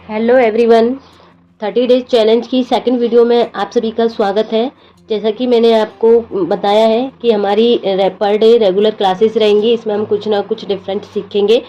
Hello everyone, 30 days challenge की second video में आप सभी का स्वागत है। जैसा कि मैंने आपको बताया है कि हमारी पर डे रेगुलर क्लासेस रहेंगी, इसमें हम कुछ ना कुछ डिफरेंट सीखेंगे।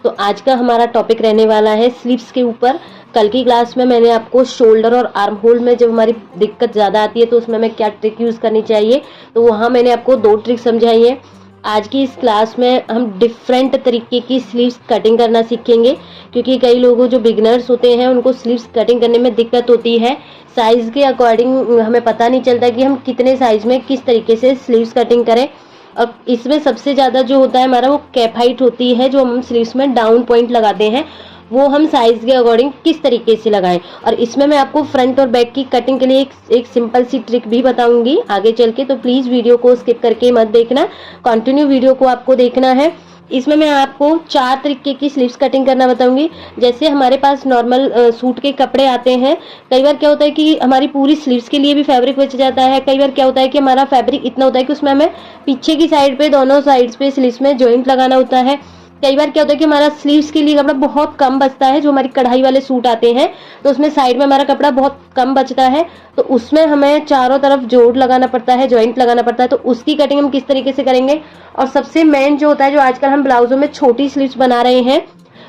तो आज का हमारा टॉपिक रहने वाला है स्लीव्स के ऊपर। कल की क्लास में मैंने आपको शोल्डर और आर्म होल में जब हमारी दिक्कत ज़्यादा आती है तो उसमें हमें क्या ट्रिक यूज़ करनी चाहिए, तो वहाँ मैंने आपको 2 ट्रिक समझाई है। आज की इस क्लास में हम डिफरेंट तरीके की स्लीव्स कटिंग करना सीखेंगे, क्योंकि कई लोगों जो बिगनर्स होते हैं उनको स्लीव्स कटिंग करने में दिक्कत होती है। साइज़ के अकॉर्डिंग हमें पता नहीं चलता कि हम कितने साइज़ में किस तरीके से स्लीव्स कटिंग करें। और इसमें सबसे ज़्यादा जो होता है हमारा वो कैप हाइट होती है, जो हम स्लीव्स में डाउन पॉइंट लगाते हैं, वो हम साइज़ के अकॉर्डिंग किस तरीके से लगाएं। और इसमें मैं आपको फ्रंट और बैक की कटिंग के लिए एक सिंपल सी ट्रिक भी बताऊंगी आगे चल के, तो प्लीज़ वीडियो को स्किप करके मत देखना, कंटिन्यू वीडियो को आपको देखना है। इसमें मैं आपको 4 तरीके की स्लीव्स कटिंग करना बताऊंगी। जैसे हमारे पास नॉर्मल सूट के कपड़े आते हैं, कई बार क्या होता है कि हमारी पूरी स्लीव्स के लिए भी फैब्रिक बच जाता है। कई बार क्या होता है कि हमारा फैब्रिक इतना होता है कि उसमें हमें पीछे की साइड पे, दोनों साइड्स पे स्लीव्स में जॉइंट लगाना होता है। कई बार क्या होता है कि हमारा स्लीव्स के लिए कपड़ा बहुत कम बचता है, जो हमारी कढ़ाई वाले सूट आते हैं तो उसमें साइड में हमारा कपड़ा बहुत कम बचता है, तो उसमें हमें चारों तरफ जोड़ लगाना पड़ता है, जॉइंट लगाना पड़ता है। तो उसकी कटिंग हम किस तरीके से करेंगे। और सबसे मेन जो होता है, जो आजकल हम ब्लाउजों में छोटी स्लीव्स बना रहे हैं,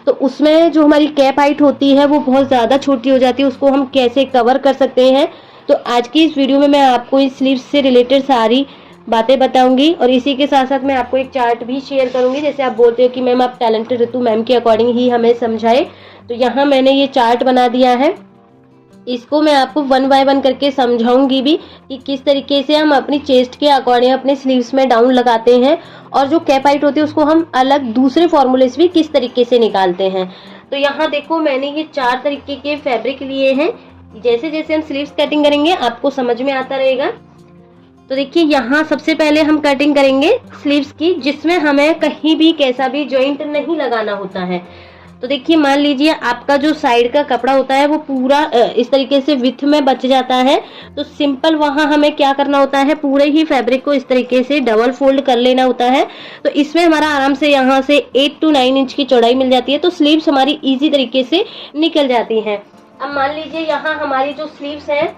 तो उसमें जो हमारी कैप हाइट होती है वो बहुत ज़्यादा छोटी हो जाती है, उसको हम कैसे कवर कर सकते हैं। तो आज की इस वीडियो में मैं आपको इस स्लीव्स से रिलेटेड सारी बातें बताऊंगी, और इसी के साथ साथ मैं आपको एक चार्ट भी शेयर करूंगी। जैसे आप बोलते हो कि मैम आप टैलेंटेड ऋतु मैम के अकॉर्डिंग ही हमें समझाए, तो यहाँ मैंने ये चार्ट बना दिया है। इसको मैं आपको 1 बाय 1 करके समझाऊंगी भी कि किस तरीके से हम अपनी चेस्ट के अकॉर्डिंग अपने स्लीव्स में डाउन लगाते हैं, और जो कैप हाइट होती है उसको हम अलग दूसरे फॉर्मूले से भी किस तरीके से निकालते हैं। तो यहाँ देखो, मैंने ये 4 तरीके के फैब्रिक लिए हैं। जैसे जैसे हम स्लीव्स कटिंग करेंगे आपको समझ में आता रहेगा। तो देखिए, यहाँ सबसे पहले हम कटिंग करेंगे स्लीव्स की, जिसमें हमें कहीं भी कैसा भी जॉइंट नहीं लगाना होता है। तो देखिए, मान लीजिए आपका जो साइड का कपड़ा होता है वो पूरा इस तरीके से विथ में बच जाता है, तो सिंपल वहाँ हमें क्या करना होता है, पूरे ही फैब्रिक को इस तरीके से डबल फोल्ड कर लेना होता है। तो इसमें हमारा आराम से यहाँ से 8 to 9 इंच की चौड़ाई मिल जाती है, तो स्लीव्स हमारी ईजी तरीके से निकल जाती हैं। अब मान लीजिए यहाँ हमारी जो स्लीव्स हैं,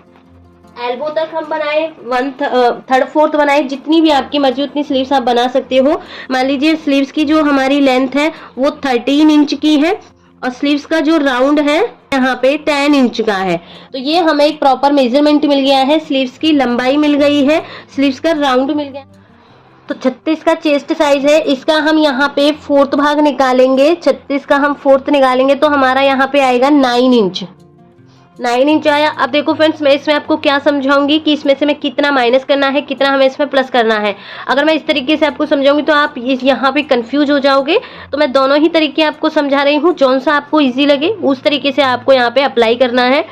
एल्बो तक हम बनाए, 1/3 4 बनाए, जितनी भी आपकी मर्जी उतनी स्लीव्स आप बना सकते हो। मान लीजिए स्लीव्स की जो हमारी लेंथ है वो 13 इंच की है, और स्लीव्स का जो राउंड है यहाँ पे 10 इंच का है। तो ये हमें एक प्रॉपर मेजरमेंट मिल गया है, स्लीव्स की लंबाई मिल गई है, स्लीव्स का राउंड मिल गया। तो 36 का चेस्ट साइज है, इसका हम यहाँ पे 4th भाग निकालेंगे। 36 का हम 4th निकालेंगे तो हमारा यहाँ पे आएगा 9 इंच। 9 इंच आया। अब देखो फ्रेंड्स, मैं इसमें आपको क्या समझाऊंगी कि इसमें से मैं कितना माइनस करना है, कितना हमें इसमें प्लस करना है। अगर मैं इस तरीके से आपको समझाऊंगी तो आप यहाँ पे कंफ्यूज हो जाओगे, तो मैं दोनों ही तरीके आपको समझा रही हूँ, जौन सा आपको इजी लगे उस तरीके से आपको यहाँ पे अप्लाई करना है।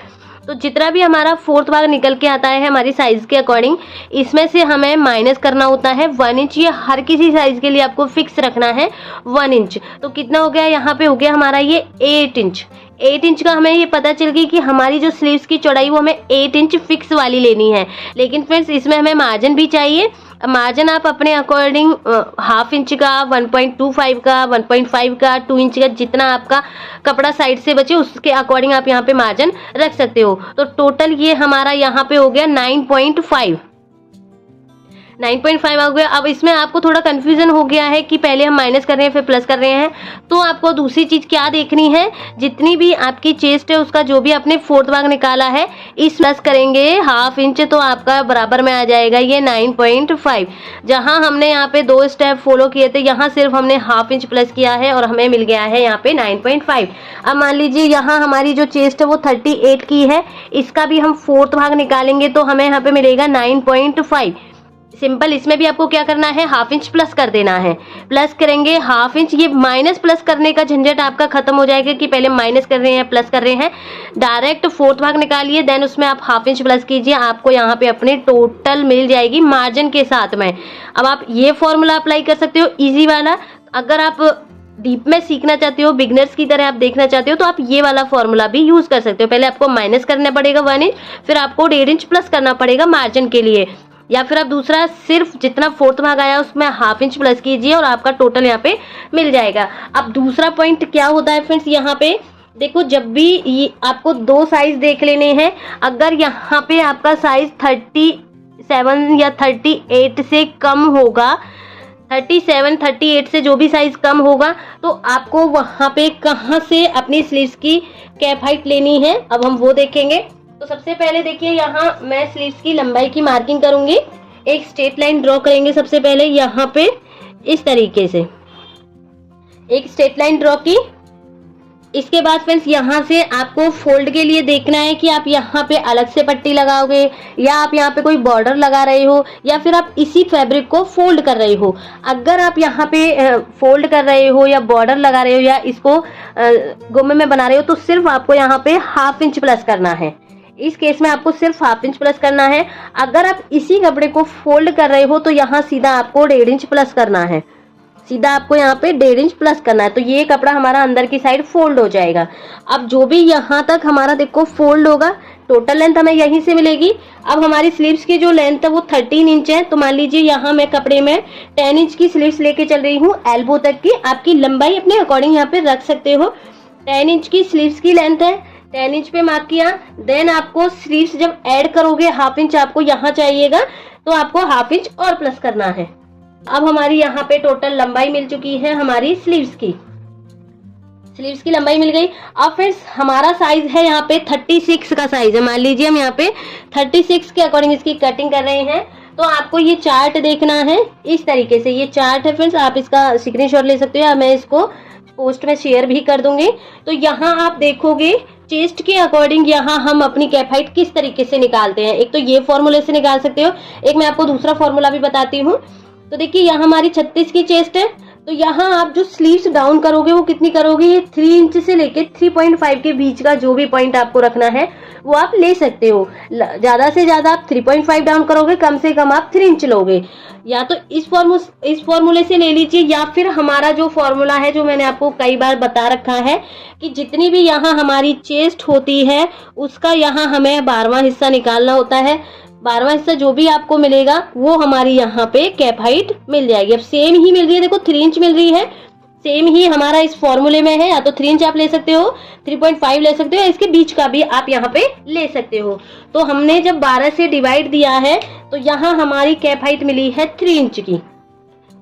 तो जितना भी हमारा 4th भाग निकल के आता है हमारी साइज के अकॉर्डिंग, इसमें से हमें माइनस करना होता है 1 इंच। ये हर किसी साइज के लिए आपको फिक्स रखना है 1 इंच। तो कितना हो गया, यहाँ पे हो गया हमारा ये 8 इंच। 8 इंच का हमें ये पता चल गई कि हमारी जो स्लीव्स की चौड़ाई वो हमें 8 इंच फिक्स वाली लेनी है। लेकिन फ्रेंड्स, इसमें हमें मार्जिन भी चाहिए। मार्जिन आप अपने अकॉर्डिंग 1/2 इंच का, 1.25 का, 1.5 का, 2 इंच का, जितना आपका कपड़ा साइड से बचे उसके अकॉर्डिंग आप यहाँ पे मार्जिन रख सकते हो। तो टोटल ये हमारा यहाँ पे हो गया 9.5 हो गया। अब इसमें आपको थोड़ा कंफ्यूजन हो गया है कि पहले हम माइनस कर रहे हैं फिर प्लस कर रहे हैं, तो आपको दूसरी चीज क्या देखनी है, जितनी भी आपकी चेस्ट है उसका जो भी आपने 4th भाग निकाला है, इस प्लस करेंगे 1/2 इंच, तो आपका बराबर में आ जाएगा ये 9.5। जहां हमने यहाँ पे 2 स्टेप फॉलो किए थे, यहाँ सिर्फ हमने 1/2 इंच प्लस किया है और हमें मिल गया है यहाँ पे 9.5। अब मान लीजिए यहाँ हमारी जो चेस्ट है वो 38 की है, इसका भी हम 4th भाग निकालेंगे तो हमें यहाँ पे मिलेगा 9.5। सिंपल, इसमें भी आपको क्या करना है, 1/2 इंच प्लस कर देना है। प्लस करेंगे 1/2 इंच, ये माइनस प्लस करने का झंझट आपका खत्म हो जाएगा कि पहले माइनस कर रहे हैं प्लस कर रहे हैं। डायरेक्ट 4th भाग निकालिए, देन उसमें आप 1/2 इंच प्लस कीजिए, आपको यहाँ पे अपने टोटल मिल जाएगी मार्जिन के साथ में। अब आप ये फॉर्मूला अप्लाई कर सकते हो, इजी वाला। अगर आप डीप में सीखना चाहते हो, बिगनर्स की तरह आप देखना चाहते हो, तो आप ये वाला फॉर्मूला भी यूज कर सकते हो। पहले आपको माइनस करना पड़ेगा 1 इंच, फिर आपको 1.5 इंच प्लस करना पड़ेगा मार्जिन के लिए। या फिर आप दूसरा सिर्फ जितना 4th भाग आया उसमें 1/2 इंच प्लस कीजिए और आपका टोटल यहाँ पे मिल जाएगा। अब दूसरा पॉइंट क्या होता है फ्रेंड्स, यहाँ पे देखो जब भी ये आपको 2 साइज देख लेने हैं, अगर यहाँ पे आपका साइज 37 या 38 से कम होगा, 37 38 से जो भी साइज कम होगा, तो आपको वहाँ पे कहाँ से अपनी स्लीव्स की कैप हाइट लेनी है, अब हम वो देखेंगे। तो सबसे पहले देखिए, यहाँ मैं स्लीव्स की लंबाई की मार्किंग करूंगी। एक स्ट्रेट लाइन ड्रॉ करेंगे सबसे पहले, यहाँ पे इस तरीके से एक स्ट्रेट लाइन ड्रॉ की। इसके बाद फ्रेंड्स यहाँ से आपको फोल्ड के लिए देखना है कि आप यहाँ पे अलग से पट्टी लगाओगे या आप यहाँ पे कोई बॉर्डर लगा रहे हो या फिर आप इसी फैब्रिक को फोल्ड कर रहे हो। अगर आप यहाँ पे फोल्ड कर रहे हो या बॉर्डर लगा रहे हो या इसको गोमे में बना रहे हो, तो सिर्फ आपको यहाँ पे 1/2 इंच प्लस करना है। इस केस में आपको सिर्फ 1/2 इंच प्लस करना है। अगर आप इसी कपड़े को फोल्ड कर रहे हो तो यहाँ सीधा आपको 1.5 इंच प्लस करना है, सीधा आपको यहाँ पे 1.5 इंच प्लस करना है। तो ये कपड़ा हमारा अंदर की साइड फोल्ड हो जाएगा। अब जो भी यहाँ तक हमारा देखो फोल्ड होगा, टोटल लेंथ हमें यहीं से मिलेगी। अब हमारी स्लीव्स की जो लेंथ है वो 13 इंच है। तो मान लीजिए यहाँ मैं कपड़े में 10 इंच की स्लीव्स लेके चल रही हूँ, एल्बो तक की। आपकी लंबाई अपने अकॉर्डिंग यहाँ पे रख सकते हो। 10 इंच की स्लीव्स की लेंथ है, 10 इंच पे मार्क किया। देन आपको स्लीव्स जब ऐड करोगे 1/2 इंच आपको यहाँ चाहिएगा, तो आपको 1/2 इंच और प्लस करना है। अब हमारी यहाँ पे टोटल लंबाई मिल चुकी है हमारी स्लीव्स की लंबाई मिल गई। अब फ्रेंड्स हमारा साइज है यहाँ पे 36 का साइज है। मान लीजिए हम यहाँ पे 36 के अकॉर्डिंग इसकी कटिंग कर रहे हैं। तो आपको ये चार्ट देखना है इस तरीके से। ये चार्ट है फ्रेंड्स, आप इसका स्क्रीनशॉट ले सकते हो या मैं इसको पोस्ट में शेयर भी कर दूंगी। तो यहाँ आप देखोगे चेस्ट के अकॉर्डिंग यहाँ हम अपनी कैप हाइट किस तरीके से निकालते हैं। एक तो ये फॉर्मूले से निकाल सकते हो, एक मैं आपको दूसरा फॉर्मूला भी बताती हूँ। तो देखिए यहाँ हमारी 36 की चेस्ट है, तो यहाँ आप जो स्लीव्स डाउन करोगे वो कितनी करोगे, ये 3 इंच से लेके 3.5 के बीच का जो भी पॉइंट आपको रखना है वो आप ले सकते हो। ज्यादा से ज्यादा आप 3.5 डाउन करोगे, कम से कम आप 3 इंच लोगे। या तो इस फॉर्मूले से ले लीजिए, या फिर हमारा जो फॉर्मूला है जो मैंने आपको कई बार बता रखा है कि जितनी भी यहाँ हमारी चेस्ट होती है उसका यहाँ हमें 12वां हिस्सा निकालना होता है। 12वां हिस्सा जो भी आपको मिलेगा वो हमारी यहाँ पे कैप हाइट मिल जाएगी। अब सेम ही मिल रही है, देखो 3 इंच मिल रही है, सेम ही हमारा इस फॉर्मूले में है। या तो 3 इंच आप ले सकते हो, 3.5 ले सकते हो, इसके बीच का भी आप यहाँ पे ले सकते हो। तो हमने जब 12 से डिवाइड दिया है तो यहाँ हमारी कैप हाइट मिली है 3 इंच की।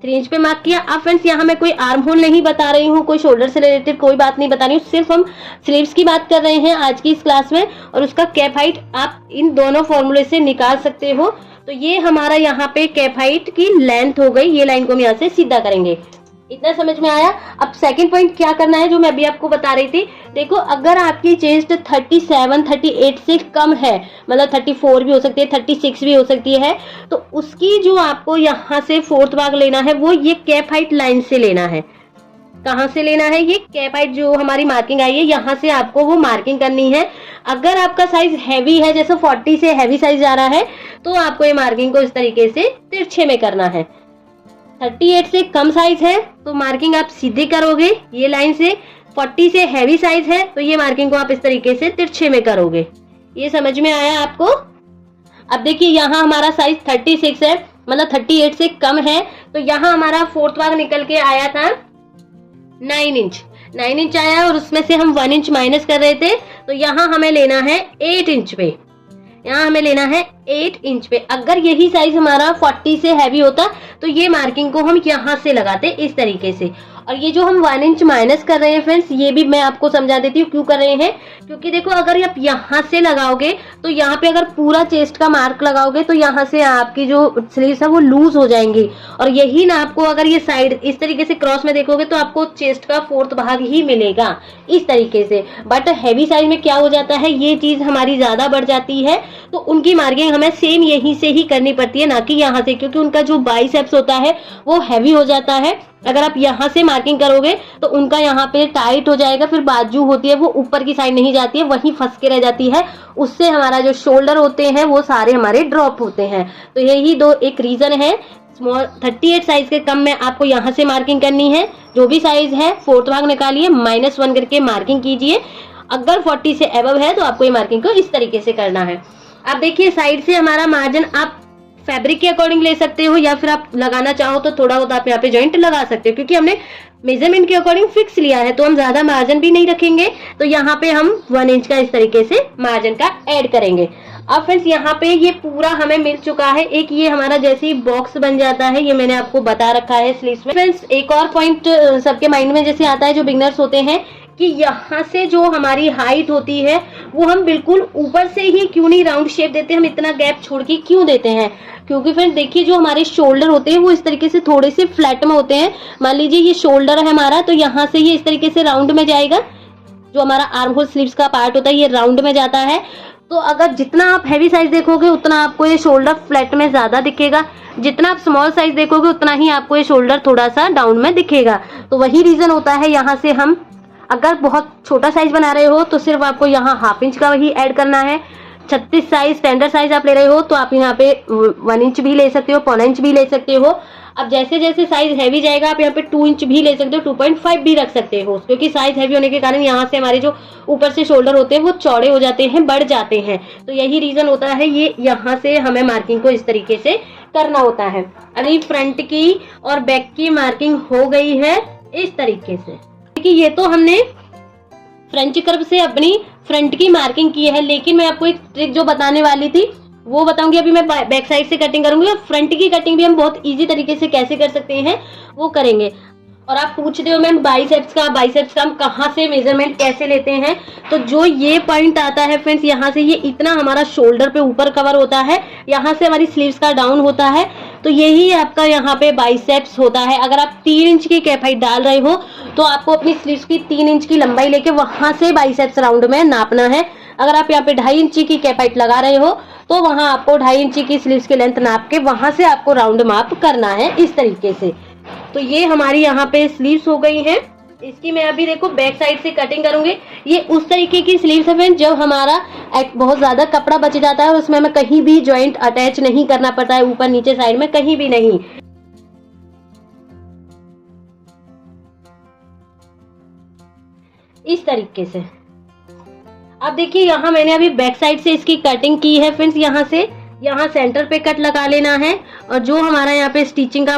3 इंच पे मार्क किया। अब फ्रेंड्स यहाँ मैं कोई आर्म होल नहीं बता रही हूँ, कोई शोल्डर से रिलेटेड कोई बात नहीं बता रही हूँ, सिर्फ हम स्लीव्स की बात कर रहे हैं आज की इस क्लास में। और उसका कैप हाइट आप इन दोनों फॉर्मूले से निकाल सकते हो। तो ये हमारा यहाँ पे कैप हाइट की लेंथ हो गई। ये लाइन को हम यहाँ से सीधा करेंगे। इतना समझ में आया। अब सेकंड पॉइंट क्या करना है जो मैं अभी आपको बता रही थी। देखो अगर आपकी चेस्ट 37 38 से कम है, मतलब 34 भी हो सकती है, 36 भी हो सकती है, तो उसकी जो आपको यहाँ से 4th भाग लेना है वो ये कैप हाइट लाइन से लेना है। कहाँ से लेना है, ये कैप हाइट जो हमारी मार्किंग आई है यहाँ से आपको वो मार्किंग करनी है। अगर आपका साइज हैवी है, जैसे 40 से हैवी साइज जा रहा है, तो आपको ये मार्किंग को इस तरीके से तिरछे में करना है। 38 से कम साइज है तो मार्किंग आप सीधी करोगे ये लाइन से। 40 से हैवी साइज है तो ये मार्किंग को आप इस तरीके से तिरछे में करोगे। ये समझ में आया आपको। अब देखिए यहाँ हमारा साइज 36 है, मतलब 38 से कम है, तो यहाँ हमारा 4th भाग निकल के आया था 9 इंच। 9 इंच आया और उसमें से हम 1 इंच माइनस कर रहे थे, तो यहाँ हमें लेना है 8 इंच पे। यहाँ हमें लेना है 8 इंच पे। अगर यही साइज हमारा 40 से हैवी होता तो ये मार्किंग को हम यहाँ से लगाते इस तरीके से। और ये जो हम 1 इंच माइनस कर रहे हैं फ्रेंड्स, ये भी मैं आपको समझा देती हूँ क्यों कर रहे हैं। क्योंकि देखो अगर आप यहाँ से लगाओगे तो यहाँ पे अगर पूरा चेस्ट का मार्क लगाओगे तो यहाँ से आपकी जो स्लीव्स है वो लूज हो जाएंगी। और यही ना आपको अगर ये साइड इस तरीके से क्रॉस में देखोगे तो आपको चेस्ट का 4th भाग ही मिलेगा इस तरीके से। बट हैवी साइज में क्या हो जाता है, ये चीज हमारी ज्यादा बढ़ जाती है, तो उनकी मार्किंग हमें सेम यहीं से ही करनी पड़ती है, ना कि यहाँ से, क्योंकि उनका जो बाइसेप्स होता है वो हैवी हो जाता है। अगर आप यहाँ से मार्किंग करोगे तो उनका यहाँ पे टाइट हो जाएगा, फिर बाजू होती है वो ऊपर की साइड नहीं जाती है, वहीं फंस के रह जाती है। उससे हमारा जो शोल्डर होते हैं वो सारे हमारे ड्रॉप होते हैं। तो यही एक रीजन है। स्मॉल 38 साइज के कम में आपको यहाँ से मार्किंग करनी है। जो भी साइज है 4th भाग निकालिए, -1 करके मार्किंग कीजिए। अगर 40 से अबव है तो आपको ये मार्किंग को इस तरीके से करना है। अब देखिए साइड से हमारा मार्जिन आप फैब्रिक के अकॉर्डिंग ले सकते हो, या फिर आप लगाना चाहो तो थोड़ा बहुत आप यहाँ पे जॉइंट लगा सकते हो, क्योंकि हमने मेजरमेंट के अकॉर्डिंग फिक्स लिया है, तो हम ज्यादा मार्जिन भी नहीं रखेंगे। तो यहाँ पे हम 1 इंच का इस तरीके से मार्जिन का ऐड करेंगे। अब फ्रेंड्स यहाँ पे ये पूरा हमें मिल चुका है। एक ये हमारा जैसे ही बॉक्स बन जाता है, ये मैंने आपको बता रखा है स्लीव्स में। फ्रेंड्स एक और पॉइंट सबके माइंड में जैसे आता है जो बिगनर्स होते हैं, कि यहाँ से जो हमारी हाइट होती है वो हम बिल्कुल ऊपर से ही क्यों नहीं राउंड शेप देते, हम इतना गैप छोड़ के क्यों देते हैं? क्योंकि फ्रेंड्स देखिए जो हमारे शोल्डर होते हैं वो इस तरीके से थोड़े से फ्लैट में होते हैं। मान लीजिए ये शोल्डर है हमारा, तो यहाँ से ये इस तरीके से राउंड में जाएगा। जो हमारा आर्म होल स्लीव्स का पार्ट होता है ये राउंड में जाता है। तो अगर जितना आप हैवी साइज देखोगे उतना आपको ये शोल्डर फ्लैट में ज्यादा दिखेगा, जितना आप स्मॉल साइज देखोगे उतना ही आपको ये शोल्डर थोड़ा सा डाउन में दिखेगा। तो वही रीजन होता है। यहाँ से हम अगर बहुत छोटा साइज बना रहे हो तो सिर्फ आपको यहाँ 1/2 इंच का वही ऐड करना है। 36 साइज स्टैंडर्ड साइज आप ले रहे हो तो आप यहाँ पे 1 इंच भी ले सकते हो, 1/4 इंच भी ले सकते हो। अब जैसे जैसे साइज हैवी जाएगा आप यहाँ पे 2 इंच भी ले सकते हो, 2.5 भी रख सकते हो, क्योंकि साइज हैवी होने के कारण यहाँ से हमारे जो ऊपर से शोल्डर होते हैं वो चौड़े हो जाते हैं, बढ़ जाते हैं। तो यही रीजन होता है। ये यहाँ से हमें मार्किंग को इस तरीके से करना होता है। अभी फ्रंट की और बैक की मार्किंग हो गई है इस तरीके से। कि ये तो हमने फ्रेंच कर्व से अपनी फ्रंट की मार्किंग की है, लेकिन मैं आपको एक ट्रिक जो बताने वाली थी वो बताऊंगी। अभी मैं बैक साइड से कटिंग करूंगी और फ्रंट की कटिंग भी हम बहुत इजी तरीके से कैसे कर सकते हैं वो करेंगे। और आप पूछते हो मैम बाइसेप्स का हम कहाँ से मेजरमेंट कैसे लेते हैं? तो जो ये पॉइंट आता है फ्रेंड्स, यहाँ से ये इतना हमारा शोल्डर पे ऊपर कवर होता है, यहाँ से हमारी स्लीव्स का डाउन होता है, तो यही आपका यहाँ पे बाइसेप्स होता है। अगर आप 3 इंच की कैप हाइट डाल रहे हो तो आपको अपनी स्लीव्स की 3 इंच की लंबाई लेके वहां से बाइसेप्स राउंड में नापना है। अगर आप यहाँ पे 2.5 इंच की कैप हाइट लगा रहे हो तो वहां आपको 2.5 इंच की स्लीव्स की लेंथ नाप के वहां से आपको राउंड माप करना है इस तरीके से। तो ये हमारी यहाँ पे स्लीव्स हो गई हैं। इसकी मैं अभी देखो बैक साइड से कटिंग करूंगी। ये उस तरीके की स्लीव्स है फ्रेंड्स जब हमारा बहुत ज्यादा कपड़ा बच जाता है और उसमें हमें कहीं भी जॉइंट अटैच नहीं करना पड़ता है, ऊपर नीचे साइड में कहीं भी नहीं। इस तरीके से अब देखिए यहाँ मैंने अभी बैक साइड से इसकी कटिंग की है फ्रेंड्स। यहाँ से यहाँ सेंटर पे कट लगा लेना है और जो हमारा यहाँ पे स्टिचिंग का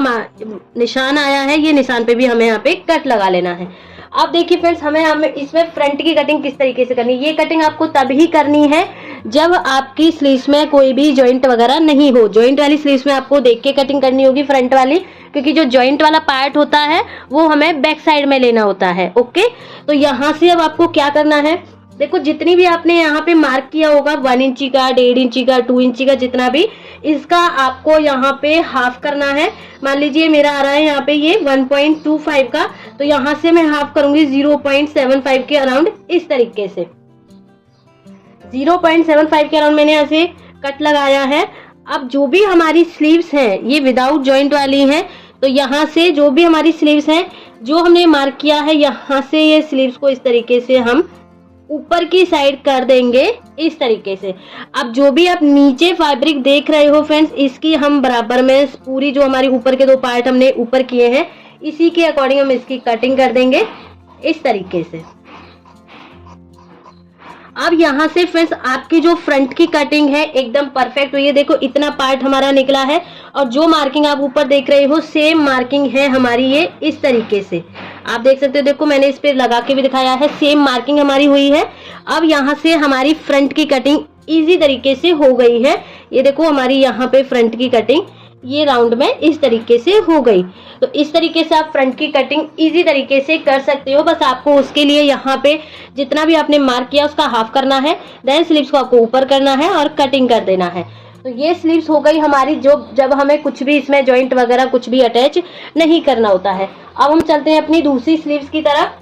निशान आया है ये निशान पे भी हमें यहाँ पे कट लगा लेना है। अब देखिए फ्रेंड्स हमें इसमें फ्रंट की कटिंग किस तरीके से करनी है। ये कटिंग आपको तभी करनी है जब आपकी स्लीव्स में कोई भी जॉइंट वगैरह नहीं हो। जॉइंट वाली स्लीव्स में आपको देख के कटिंग करनी होगी फ्रंट वाली, क्योंकि जो जॉइंट वाला पार्ट होता है वो हमें बैक साइड में लेना होता है। ओके, तो यहाँ से अब आपको क्या करना है, देखो जितनी भी आपने यहाँ पे मार्क किया होगा 1 इंची का, 1.5 इंची का, 2 इंची का, जितना भी, इसका आपको यहाँ पे हाफ करना है। मान लीजिए मेरा आ रहा है यहाँ पे ये 1.25 का, तो यहाँ से मैं हाफ करूंगी 0.75 के अराउंड। इस तरीके से 0.75 के अराउंड मैंने यहाँ से कट लगाया है। अब जो भी हमारी स्लीव्स हैं ये विदाउट जॉइंट वाली हैं, तो यहाँ से जो भी हमारी स्लीव्स हैं जो हमने मार्क किया है, यहाँ से ये स्लीव्स को इस तरीके से हम ऊपर की साइड कर देंगे इस तरीके से। अब जो भी आप नीचे फैब्रिक देख रहे हो फ्रेंड्स, इसकी हम बराबर में पूरी जो हमारी ऊपर के 2 पार्ट हमने ऊपर किए हैं इसी के अकॉर्डिंग हम इसकी कटिंग कर देंगे इस तरीके से। अब यहाँ से फ्रेंड्स आपकी जो फ्रंट की कटिंग है एकदम परफेक्ट हुई है। देखो इतना पार्ट हमारा निकला है और जो मार्किंग आप ऊपर देख रहे हो सेम मार्किंग है हमारी ये इस तरीके से। आप देख सकते हो, देखो मैंने इस पे लगा के भी दिखाया है, सेम मार्किंग हमारी हुई है। अब यहाँ से हमारी फ्रंट की कटिंग इजी तरीके से हो गई है। ये देखो हमारी यहाँ पे फ्रंट की कटिंग ये राउंड में इस तरीके से हो गई। तो इस तरीके से आप फ्रंट की कटिंग इजी तरीके से कर सकते हो। बस आपको उसके लिए यहाँ पे जितना भी आपने मार्क किया उसका हाफ करना है, देन स्लीव्स को आपको ऊपर करना है और कटिंग कर देना है। तो ये स्लीव्स हो गई हमारी, जो जब हमें कुछ भी इसमें जॉइंट वगैरह कुछ भी अटैच नहीं करना होता है। अब हम चलते हैं अपनी दूसरी स्लीव्स की तरफ।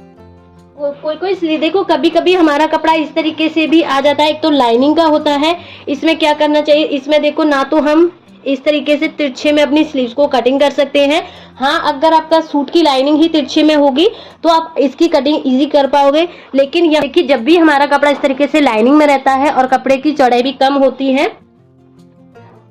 कोई स्लीव देखो कभी कभी हमारा कपड़ा इस तरीके से भी आ जाता है। एक तो लाइनिंग का होता है, इसमें क्या करना चाहिए, इसमें देखो ना तो हम इस तरीके से तिरछे में अपनी स्लीव्स को कटिंग कर सकते हैं। हाँ, अगर आपका सूट की लाइनिंग ही तिरछे में होगी तो आप इसकी कटिंग इजी कर पाओगे। लेकिन यह देखिए जब भी हमारा कपड़ा इस तरीके से लाइनिंग में रहता है और कपड़े की चौड़ाई भी कम होती है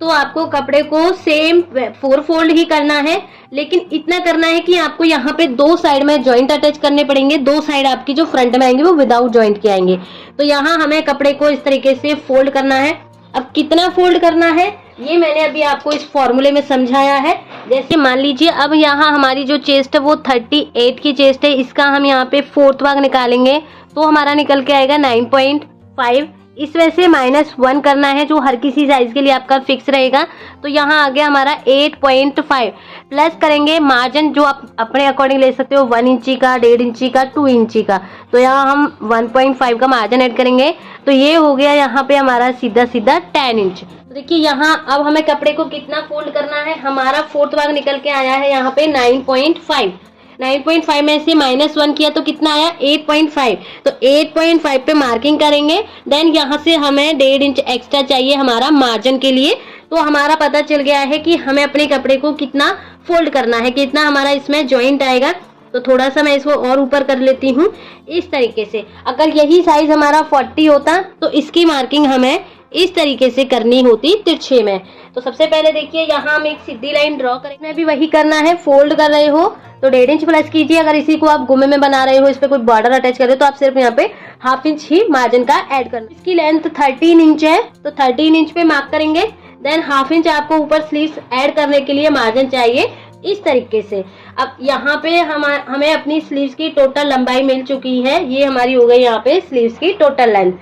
तो आपको कपड़े को सेम 4 फोल्ड ही करना है। लेकिन इतना करना है कि आपको यहाँ पे 2 साइड में जॉइंट अटैच करने पड़ेंगे। 2 साइड आपकी जो फ्रंट में आएंगे वो विदाउट जॉइंट के आएंगे। तो यहाँ हमें कपड़े को इस तरीके से फोल्ड करना है। अब कितना फोल्ड करना है ये मैंने अभी आपको इस फॉर्मूले में समझाया है। जैसे मान लीजिए अब यहाँ हमारी जो चेस्ट है वो 38 की चेस्ट है, इसका हम यहाँ पे फोर्थ भाग निकालेंगे तो हमारा निकल के आएगा 9.5। इस वजह से -1 करना है जो हर किसी साइज के लिए आपका फिक्स रहेगा। तो यहाँ आ गया हमारा 8.5। प्लस करेंगे मार्जिन जो आप अपने अकॉर्डिंग ले सकते हो, 1 इंची का, 1.5 इंची का, 2 इंची का। तो यहाँ हम 1.5 का मार्जिन ऐड करेंगे तो ये हो गया यहाँ पे हमारा सीधा 10 इंच। तो देखिए यहाँ अब हमें कपड़े को कितना फोल्ड करना है, हमारा फोर्थ भाग निकल के आया है यहाँ पे 9.5। 9.5 में से -1 किया तो कितना आया 8.5। तो 8.5 पे मार्किंग करेंगे। देन यहाँ से हमें 1.5 इंच एक्स्ट्रा चाहिए हमारा मार्जिन के लिए। तो हमारा पता चल गया है कि हमें अपने कपड़े को कितना फोल्ड करना है, कितना हमारा इसमें जॉइंट आएगा। तो थोड़ा सा मैं इसको और ऊपर कर लेती हूँ इस तरीके से। अगर यही साइज हमारा 40 होता तो इसकी मार्किंग हमें इस तरीके से करनी होती तिरछे में। तो सबसे पहले देखिए यहाँ हम एक सीधी लाइन ड्रॉ करेंगे, में भी वही करना है। फोल्ड कर रहे हो तो 1.5 इंच प्लस कीजिए। अगर इसी को आप गुम्मे में बना रहे हो, इस पे कोई बॉर्डर अटैच कर रहे हो तो आप सिर्फ यहाँ पे 1/2 इंच ही मार्जिन का ऐड करना। इसकी लेंथ 13 इंच है तो 13 इंच पे मार्क करेंगे। देन 1/2 इंच आपको ऊपर स्लीव्स ऐड करने के लिए मार्जिन चाहिए इस तरीके से। अब यहाँ पे हमें अपनी स्लीव्स की टोटल लंबाई मिल चुकी है, ये हमारी हो गई यहाँ पे स्लीव्स की टोटल लेंथ।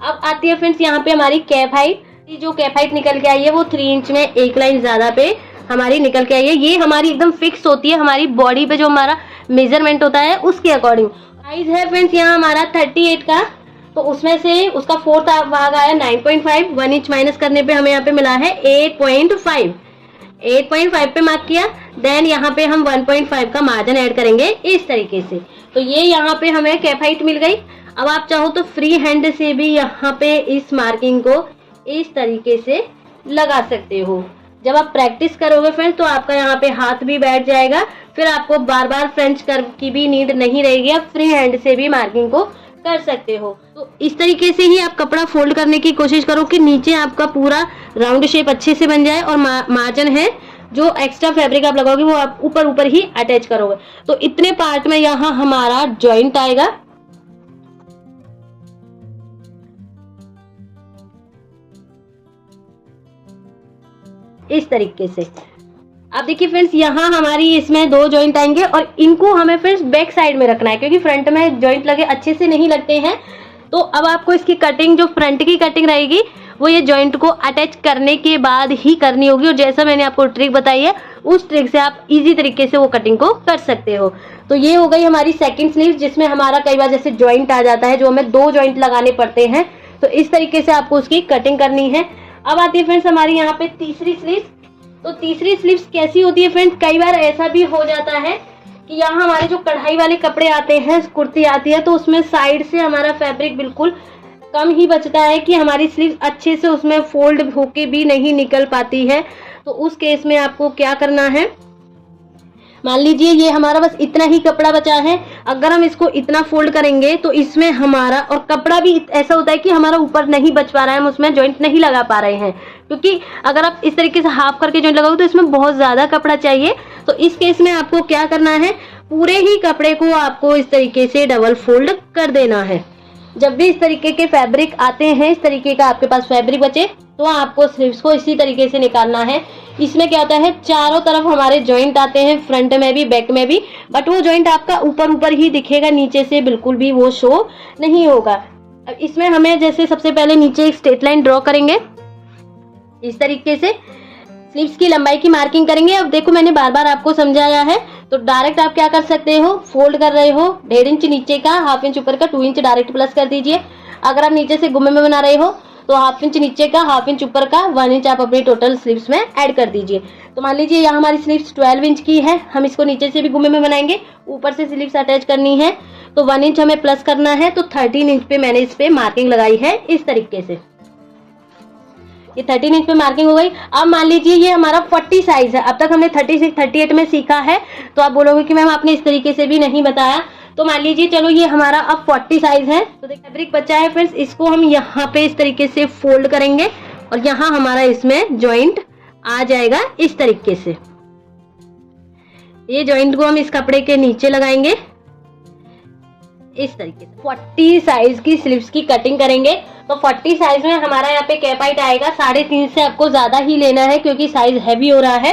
अब आती है फ्रेंड्स यहाँ पे हमारी कैप हाइट। जो कैप हाइट निकल के आई है वो 3 इंच में एक लाइन ज्यादा पे हमारी निकल के आई है। ये हमारी एकदम फिक्स होती है हमारी बॉडी पे, जो हमारा मेजरमेंट होता है उसके अकॉर्डिंग। साइज है फ्रेंड्स यहाँ हमारा 38 का, तो उसमें से उसका फोर्थ भाग आया 9.5। 1 इंच माइनस करने पे हमें यहाँ पे मिला है 8.5। 8.5 पे मार्क किया। देन यहाँ पे हम 1.5 का मार्जिन ऐड करेंगे इस तरीके से। तो ये यहाँ पे हमें कैप हाइट मिल गई। अब आप चाहो तो फ्री हैंड से भी यहाँ पे इस मार्किंग को इस तरीके से लगा सकते हो। जब आप प्रैक्टिस करोगे फ्रेंड्स तो आपका यहाँ पे हाथ भी बैठ जाएगा, फिर आपको बार बार फ्रेंच कर्व की भी नीड नहीं रहेगी, आप फ्री हैंड से भी मार्किंग को कर सकते हो। तो इस तरीके से ही आप कपड़ा फोल्ड करने की कोशिश करो कि नीचे आपका पूरा राउंड शेप अच्छे से बन जाए और मार्जिन है जो एक्स्ट्रा फैब्रिक आप लगाओगे वो आप ऊपर ही अटैच करोगे। तो इतने पार्ट में यहाँ हमारा जॉइंट आएगा। इस तरीके से अब देखिए फ्रेंड्स यहाँ हमारी इसमें 2 जॉइंट आएंगे और इनको हमें फ्रेंड्स बैक साइड में रखना है, क्योंकि फ्रंट में जॉइंट लगे अच्छे से नहीं लगते हैं। तो अब आपको इसकी कटिंग, जो फ्रंट की कटिंग रहेगी वो ये जॉइंट को अटैच करने के बाद ही करनी होगी। और जैसा मैंने आपको ट्रिक बताई है उस ट्रिक से आप इजी तरीके से वो कटिंग को कर सकते हो। तो ये हो गई हमारी सेकंड स्लीव, जिसमें हमारा कई बार जैसे जॉइंट आ जाता है जो हमें 2 जॉइंट लगाने पड़ते हैं। तो इस तरीके से आपको उसकी कटिंग करनी है। अब आती है फ्रेंड्स हमारी यहाँ पे तीसरी स्लीव। तो तीसरी स्लीव्स कैसी होती है फ्रेंड्स, कई बार ऐसा भी हो जाता है कि यहाँ हमारे जो कढ़ाई वाले कपड़े आते हैं, कुर्ती आती है, तो उसमें साइड से हमारा फैब्रिक बिल्कुल कम ही बचता है कि हमारी स्लीव अच्छे से उसमें फोल्ड होके भी नहीं निकल पाती है। तो उस केस में आपको क्या करना है, मान लीजिए ये हमारा बस इतना ही कपड़ा बचा है, अगर हम इसको इतना फोल्ड करेंगे तो इसमें हमारा, और कपड़ा भी ऐसा होता है कि हमारा ऊपर नहीं बच पा रहा है, हम उसमें जॉइंट नहीं लगा पा रहे हैं, क्योंकि अगर आप इस तरीके से हाफ करके जॉइंट लगाओगे तो इसमें बहुत ज्यादा कपड़ा चाहिए। तो इस केस में आपको क्या करना है, पूरे ही कपड़े को आपको इस तरीके से डबल फोल्ड कर देना है। जब भी इस तरीके के फैब्रिक आते हैं, इस तरीके का आपके पास फैब्रिक बचे, तो आपको स्लीव्स को इसी तरीके से निकालना है। इसमें क्या होता है, चारों तरफ हमारे जॉइंट आते हैं, फ्रंट में भी बैक में भी, बट वो जॉइंट आपका ऊपर ही दिखेगा, नीचे से बिल्कुल भी वो शो नहीं होगा। अब इसमें हमें जैसे सबसे पहले नीचे एक स्ट्रेट लाइन ड्रॉ करेंगे, इस तरीके से स्लीव्स की लंबाई की मार्किंग करेंगे। अब देखो मैंने बार बार आपको समझाया है, तो डायरेक्ट आप क्या कर सकते हो, फोल्ड कर रहे हो 1.5 इंच नीचे का, 1/2 इंच ऊपर का, 2 इंच डायरेक्ट प्लस कर दीजिए। अगर आप नीचे से गुम्मे में बना रहे हो तो 1/2 इंच नीचे का, 1/2 इंच ऊपर का, 1 इंच आप अपनी टोटल स्लीव्स में ऐड कर दीजिए। तो मान लीजिए यहाँ हमारी स्लीव्स 12 इंच की है, हम इसको नीचे से भी गुम्मे में बनाएंगे, ऊपर से स्लीव्स अटैच करनी है, तो 1 इंच हमें प्लस करना है। तो 13 इंच पे मैंने इस पे मार्किंग लगाई है इस तरीके से। ये 13 इंच पे मार्किंग हो गई। अब मान लीजिए ये हमारा 40 साइज है, अब तक हमने 36 38 में सीखा है, तो आप बोलोगे कि मैम आपने इस तरीके से भी नहीं बताया। तो मान लीजिए चलो ये हमारा अब 40 साइज है, तो फैब्रिक बचा है फ्रेंड्स, इसको हम यहाँ पे इस तरीके से फोल्ड करेंगे और यहाँ हमारा इसमें जॉइंट आ जाएगा इस तरीके से। ये जॉइंट को हम इस कपड़े के नीचे लगाएंगे इस तरीके से। 40 साइज की स्लीव्स की कटिंग करेंगे। तो 40 साइज में हमारा यहाँ पे कैप हाइट आएगा 3.5 से, आपको ज्यादा ही लेना है क्योंकि साइज हैवी हो रहा है।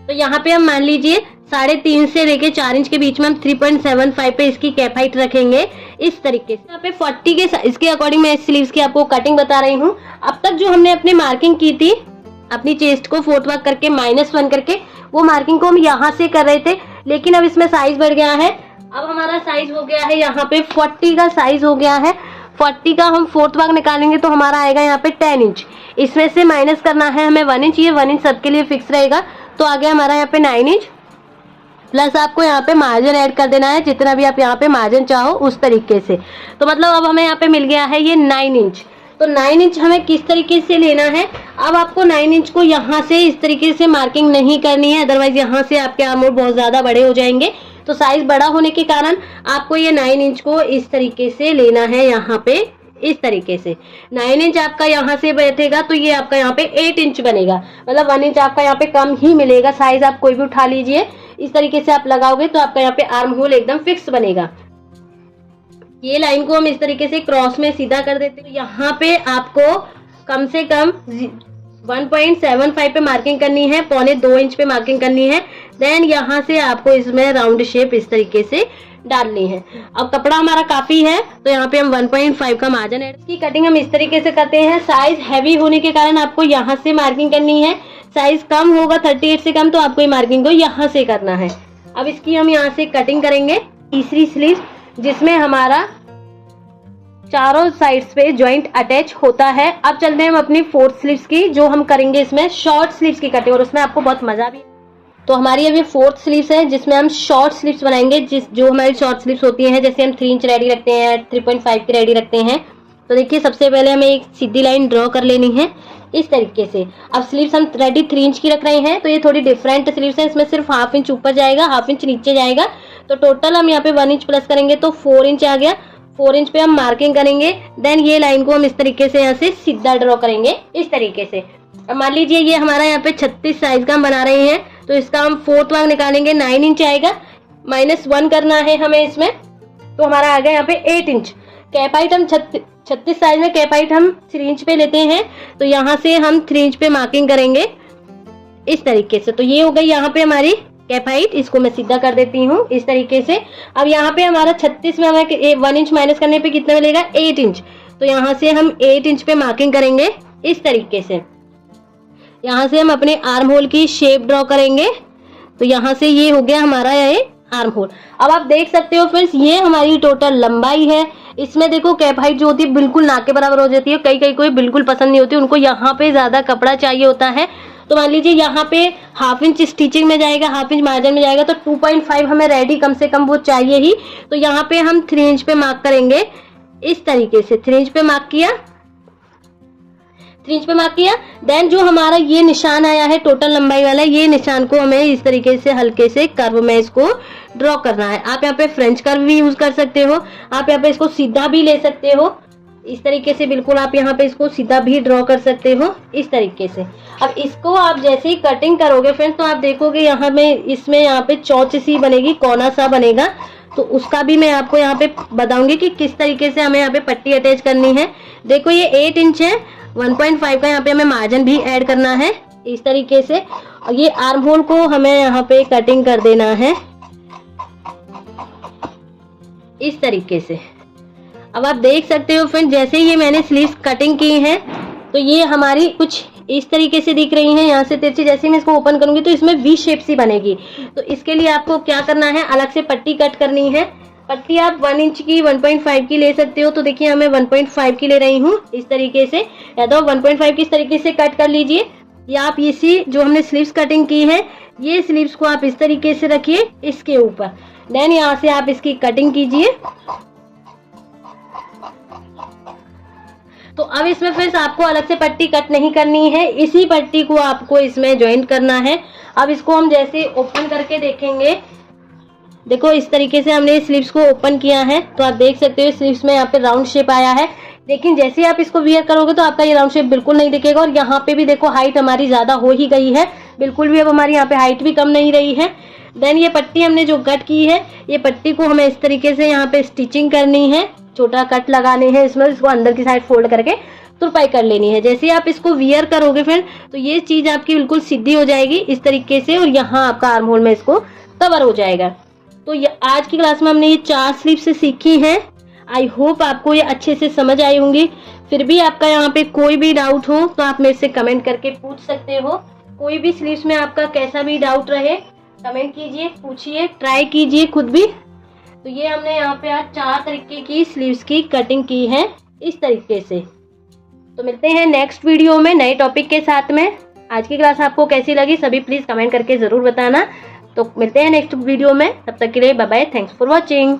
तो यहाँ पे हम मान लीजिए 3.5 से लेके 4 इंच के बीच में हम 3.75 पे इसकी कैप हाइट रखेंगे इस तरीके से। यहाँ पे 40 के साइज के अकॉर्डिंग मैं स्लीव्स की आपको कटिंग बता रही हूँ। अब तक जो हमने अपनी मार्किंग की थी अपनी चेस्ट को फोर्थ वर्क करके -1 करके, वो मार्किंग को हम यहाँ से कर रहे थे, लेकिन अब इसमें साइज बढ़ गया है। अब हमारा साइज हो गया है यहाँ पे 40 का साइज हो गया है। 40 का हम फोर्थ वर्क निकालेंगे तो हमारा आएगा यहाँ पे 10 इंच। इसमें से माइनस करना है हमें 1 इंच, ये 1 इंच सबके लिए फिक्स रहेगा। तो आ गया हमारा यहाँ पे 9 इंच, प्लस आपको यहाँ पे मार्जिन ऐड कर देना है जितना भी आप यहाँ पे मार्जिन चाहो उस तरीके से। तो मतलब अब हमें यहाँ पे मिल गया है ये 9 इंच। तो 9 इंच हमें किस तरीके से लेना है, अब आपको 9 इंच को यहाँ से इस तरीके से मार्किंग नहीं करनी है, अदरवाइज यहाँ से आपके आर्म होल बहुत ज्यादा बड़े हो जाएंगे। तो साइज बड़ा होने के कारण आपको ये 9 इंच को इस तरीके से लेना है, यहाँ पे इस तरीके से 9 इंच आपका यहाँ से बैठेगा तो ये आपका यहाँ पे 8 इंच बनेगा। मतलब 1 इंच आपका यहाँ पे कम ही मिलेगा। साइज आप कोई भी उठा लीजिए, इस तरीके से आप लगाओगे तो आपका यहाँ पे आर्म होल एकदम फिक्स बनेगा। ये लाइन को हम इस तरीके से क्रॉस में सीधा कर देते हैं। यहाँ पे आपको कम से कम 1.75 पे मार्किंग करनी है, 1.25 इंच पे मार्किंग करनी है। देन यहाँ से आपको इसमें राउंड शेप इस तरीके से डालनी है। अब कपड़ा हमारा काफी है तो यहाँ पे हम 1.5 का मार्जिन ऐड की कटिंग हम इस तरीके से करते हैं। साइज हैवी होने के कारण आपको यहाँ से मार्किंग करनी है। साइज कम होगा 38 से कम तो आपको ये मार्किंग को यहाँ से करना है। अब इसकी हम यहाँ से कटिंग करेंगे तीसरी स्लीव, जिसमें हमारा चारों साइड्स पे जॉइंट अटैच होता है। अब चलते हैं हम अपनी 4th स्लीव्स की, जो हम करेंगे इसमें शॉर्ट स्लीव्स की कटिंग, और उसमें आपको बहुत मजा भी। तो हमारी अभी 4th स्लीव्स है जिसमें हम शॉर्ट स्लीव्स बनाएंगे। जो हमारी शॉर्ट स्लीव्स होती हैं, जैसे हम 3 इंच रेडी रखते हैं, 3.5 की रेडी रखते हैं। तो देखिए सबसे पहले हमें एक सीधी लाइन ड्रॉ कर लेनी है इस तरीके से। अब स्लीव्स हम रेडी 3 इंच की रख रहे हैं तो ये थोड़ी डिफरेंट स्लीव्स है। इसमें सिर्फ 1/2 इंच ऊपर जाएगा, 1/2 इंच नीचे जाएगा। तो टोटल हम यहाँ पे 1 इंच प्लस करेंगे तो 4 इंच आ गया। 4 इंच पे हम मार्किंग करेंगे। देन ये लाइन को हम इस तरीके से यहाँ से सीधा ड्रॉ करेंगे इस तरीके से। अब मान लीजिए ये हमारा यहाँ पे 36 साइज का हम बना रहे हैं तो इसका हम फोर्थ वर्क निकालेंगे, 9 इंच आएगा। -1 करना है हमें इसमें, तो हमारा आ गया यहाँ पे 8 इंच। कैप हाइट हम 36 साइज में कैप हाइट हम 3 इंच पे लेते हैं, तो यहाँ से हम 3 इंच पे मार्किंग करेंगे इस तरीके से। तो ये हो गई यहाँ पे हमारी कैप हाइट। इसको मैं सीधा कर देती हूँ इस तरीके से। अब यहाँ पे हमारा 36 में हमें 1 इंच माइनस करने पे कितना मिलेगा, 8 इंच। तो यहाँ से हम 8 इंच पे मार्किंग करेंगे इस तरीके से। यहाँ से हम अपने आर्म होल की शेप ड्रॉ करेंगे। तो यहाँ से ये हो गया हमारा ये आर्म होल। अब आप देख सकते हो फ्रेंड्स, ये हमारी टोटल लंबाई है। इसमें देखो कैप हाइट जो होती है बिल्कुल नाक के बराबर हो जाती है। कई कोई बिल्कुल पसंद नहीं होती, उनको यहाँ पे ज्यादा कपड़ा चाहिए होता है। तो मान लीजिए यहाँ पे 1/2 इंच स्टिचिंग में जाएगा, 1/2 इंच मार्जिन में जाएगा, तो 2.5 हमें रेडी कम से कम वो चाहिए ही। तो यहाँ पे हम 3 इंच पे मार्क करेंगे इस तरीके से। 3 इंच पे मार्क किया, 3 इंच पे मार्क किया। देन जो हमारा ये निशान आया है टोटल लंबाई वाला, ये निशान को हमें इस तरीके से हल्के से कर्व में इसको ड्रॉ करना है। आप यहाँ पे फ्रेंच कर्व भी यूज कर सकते हो, आप यहाँ पे इसको सीधा भी ले सकते हो इस तरीके से। बिल्कुल आप यहाँ पे इसको सीधा भी ड्रॉ कर सकते हो इस तरीके से। अब इसको आप जैसे ही कटिंग करोगे फ्रेंड्स, तो आप देखोगे यहाँ में इसमें यहाँ पे चौच सी बनेगी, कोना सा बनेगा। तो उसका भी मैं आपको यहाँ पे बताऊंगी कि किस तरीके से हमें यहाँ पे पट्टी अटैच करनी है। देखो ये 8 इंच है, 1.5 का यहाँ पे हमें मार्जिन भी ऐड करना है इस तरीके से। और ये आर्म होल को हमें यहाँ पे कटिंग कर देना है इस तरीके से। अब आप देख सकते हो फ्रेंड, जैसे ये मैंने स्लीव्स कटिंग की है तो ये हमारी कुछ इस तरीके से दिख रही हैं, यहाँ से तिरछी। जैसे मैं इसको ओपन करूंगी तो इसमें वी शेप सी बनेगी। तो इसके लिए आपको क्या करना है, अलग से पट्टी कट करनी है। पट्टी आप 1 इंच की, 1.5 की ले सकते हो। तो देखिए मैं 1.5 की ले रही हूँ इस तरीके से, या तो 1.5 की इस तरीके से कट कर लीजिए, या आप इसी जो हमने स्लीव्स कटिंग की है ये स्लीव्स को आप इस तरीके से रखिए इसके ऊपर। देन यहाँ से आप इसकी कटिंग कीजिए। तो अब इसमें फिर आपको अलग से पट्टी कट नहीं करनी है, इसी पट्टी को आपको इसमें ज्वाइंट करना है। अब इसको हम जैसे ओपन करके देखेंगे, देखो इस तरीके से हमने स्लीव्स को ओपन किया है। तो आप देख सकते हो स्लीव्स में यहाँ पे राउंड शेप आया है। लेकिन जैसे ही आप इसको वियर करोगे तो आपका ये राउंड शेप बिल्कुल नहीं दिखेगा। और यहाँ पे भी देखो हाइट हमारी ज्यादा हो ही गई है, बिल्कुल भी अब हमारी यहाँ पे हाइट भी कम नहीं रही है। देन ये पट्टी हमने जो कट की है, ये पट्टी को हमें इस तरीके से यहाँ पे स्टिचिंग करनी है छोटा कट लगाने हैं इसमें, इसको अंदर की साइड फोल्ड करके तुरपाई कर लेनी है। जैसे आप इसको वियर करोगे फ्रेंड तो ये चीज आपकी बिल्कुल सीधी हो जाएगी इस तरीके से, और यहाँ आपका आर्म होल में इसको कवर हो जाएगा। तो ये आज की क्लास में हमने ये 4 स्लीव्स सीखी हैं। आई होप आपको ये अच्छे से समझ आई होंगी। फिर भी आपका यहाँ पे कोई भी डाउट हो तो आप मेरे से कमेंट करके पूछ सकते हो। कोई भी स्लीव्स में आपका कैसा भी डाउट रहे कमेंट कीजिए, पूछिए, ट्राई कीजिए खुद भी। तो ये हमने यहाँ पे आज 4 तरीके की स्लीव्स की कटिंग की है इस तरीके से। तो मिलते हैं नेक्स्ट वीडियो में नए टॉपिक के साथ में। आज की क्लास आपको कैसी लगी सभी प्लीज कमेंट करके जरूर बताना। तो मिलते हैं नेक्स्ट वीडियो में, तब तक के लिए bye bye, thanks for watching.